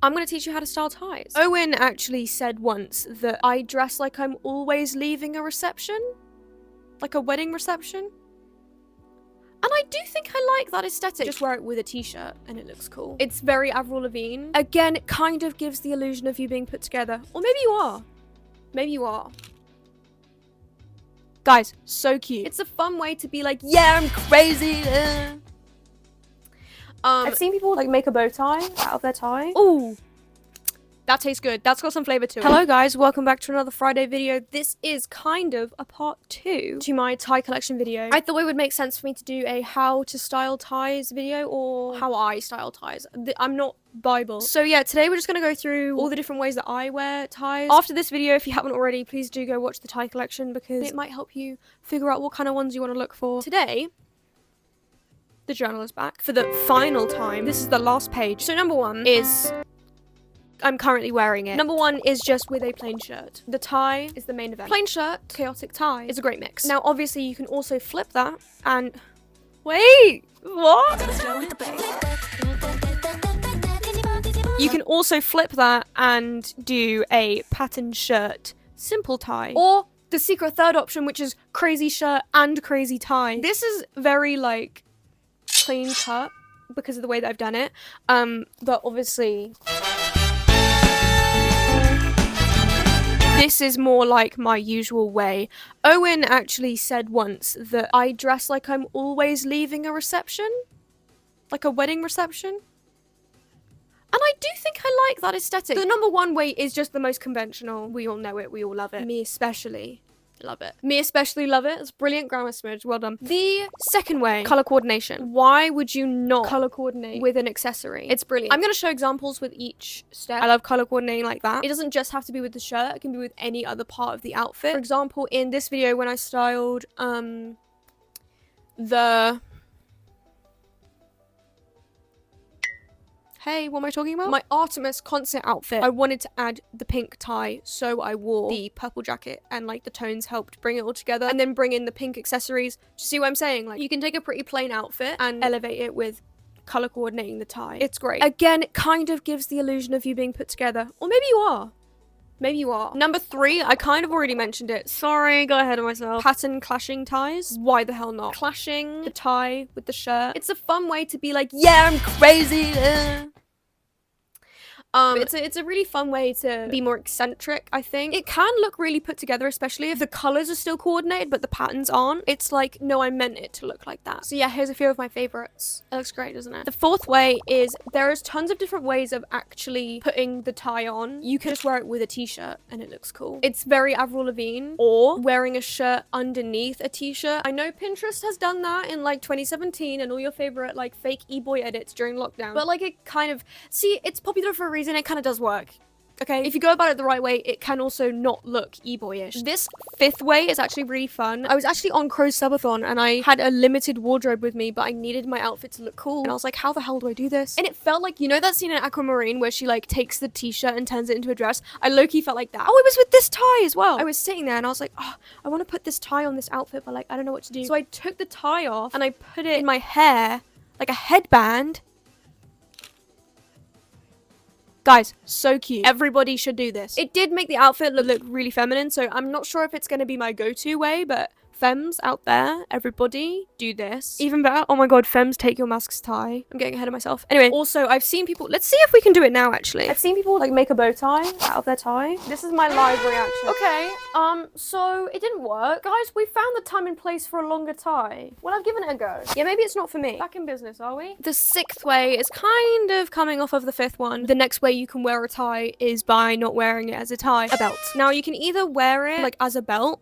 I'm going to teach you how to style ties. Owen actually said once that I dress like I'm always leaving a reception. Like a wedding reception. And I do think I like that aesthetic. Just wear it with a t-shirt and it looks cool. It's very Avril Lavigne. Again, it kind of gives the illusion of you being put together. Or maybe you are. Maybe you are. Guys, so cute. It's a fun way to be like, yeah, I'm crazy. I've seen people like make a bow tie out of their tie. Ooh, that tastes good. That's got some flavor to it. Hello guys, welcome back to another Friday video. This is kind of a part 2 to my tie collection video. I thought it would make sense for me to do a how to style ties video or how I style ties. I'm not Bible. So yeah, today we're just gonna go through all the different ways that I wear ties. After this video, if you haven't already, please do go watch the tie collection because it might help you figure out what kind of ones you want to look for. Today, the journal is back for the final time. This is the last page. So number 1 is, I'm currently wearing it. Number 1 is just with a plain shirt. The tie is the main event. Plain shirt, chaotic tie is a great mix. Now obviously you can also flip that and wait, what? You can also flip that and do a patterned shirt simple tie, or the secret third option, which is crazy shirt and crazy tie. This is very like clean cut because of the way that I've done it, but obviously this is more like my usual way. Owen actually said once that I dress like I'm always leaving a reception, like a wedding reception. And I do think I like that aesthetic. The number 1 way is just the most conventional. We all know it, we all love it. Me especially. Love it. Me especially love it. It's brilliant grammar, Smidge. Well done. The second way, color coordination. Why would you not color coordinate with an accessory? It's brilliant. I'm going to show examples with each step. I love color coordinating like that. It doesn't just have to be with the shirt. It can be with any other part of the outfit. For example, in this video when I styled Hey, what am I talking about? My Artemis concert outfit. I wanted to add the pink tie, so I wore the purple jacket and like the tones helped bring it all together, and then bring in the pink accessories. Do you see what I'm saying? Like you can take a pretty plain outfit and elevate it with color coordinating the tie. It's great. Again, it kind of gives the illusion of you being put together. Or maybe you are. Maybe you are. Number 3, I kind of already mentioned it. Sorry, got ahead of myself. Pattern clashing ties. Why the hell not? Clashing the tie with the shirt. It's a fun way to be like, yeah, I'm crazy. It's a really fun way to be more eccentric, I think. It can look really put together, especially if the colors are still coordinated, but the patterns aren't. It's like, no, I meant it to look like that. So yeah, here's a few of my favorites. It looks great, doesn't it? The 4th way is there is tons of different ways of actually putting the tie on. You can just wear it with a t-shirt and it looks cool. It's very Avril Lavigne, or wearing a shirt underneath a t-shirt. I know Pinterest has done that in like 2017 and all your favorite like fake e-boy edits during lockdown, but like it kind of, see, it's popular for a reason. It kind of does work. Okay, if you go about it the right way, it can also not look e-boyish. This 5th way is actually really fun. I was actually on Crow's subathon and I had a limited wardrobe with me, but I needed my outfit to look cool. And I was like, how the hell do I do this? And it felt like, you know that scene in Aquamarine where she like takes the t-shirt and turns it into a dress? I low-key felt like that. Oh, it was with this tie as well. I was sitting there and I was like, oh, I want to put this tie on this outfit, but like, I don't know what to do. So I took the tie off and I put it in my hair, like a headband. Guys, so cute. Everybody should do this. It did make the outfit look really feminine, so I'm not sure if it's going to be my go-to way, but femmes out there, everybody, do this. Even better, oh my god, femmes, take your masks tie. I'm getting ahead of myself. Anyway, also, I've seen people, let's see if we can do it now, actually. I've seen people, like, make a bow tie out of their tie. This is my live reaction. Okay, so it didn't work. Guys, we found the time and place for a longer tie. Well, I've given it a go. Yeah, maybe it's not for me. Back in business, are we? The 6th way is kind of coming off of the 5th one. The next way you can wear a tie is by not wearing it as a tie. A belt. Now, you can either wear it, like, as a belt,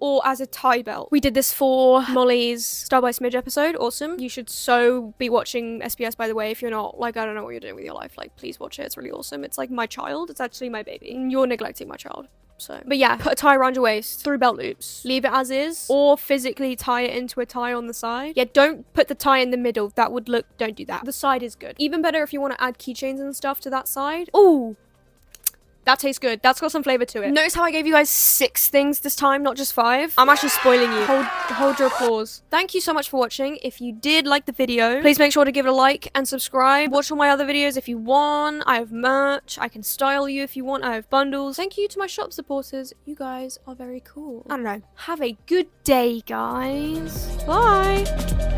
or as a tie belt. We did this for Molly's Style by Smidge episode. Awesome. You should so be watching SBS, by the way. If you're not, like, I don't know what you're doing with your life. Like, please watch it. It's really awesome. It's like my child. It's actually my baby. And you're neglecting my child. So, but yeah, put a tie around your waist through belt loops. Leave it as is, or physically tie it into a tie on the side. Yeah, don't put the tie in the middle. That would look, don't do that. The side is good. Even better if you want to add keychains and stuff to that side. Ooh. That tastes good. That's got some flavor to it. Notice how I gave you guys 6 things this time, not just 5? I'm actually spoiling you. Hold your applause. Thank you so much for watching. If you did like the video, please make sure to give it a like and subscribe. Watch all my other videos if you want. I have merch. I can style you if you want. I have bundles. Thank you to my shop supporters. You guys are very cool. I don't know. Have a good day, guys. Bye.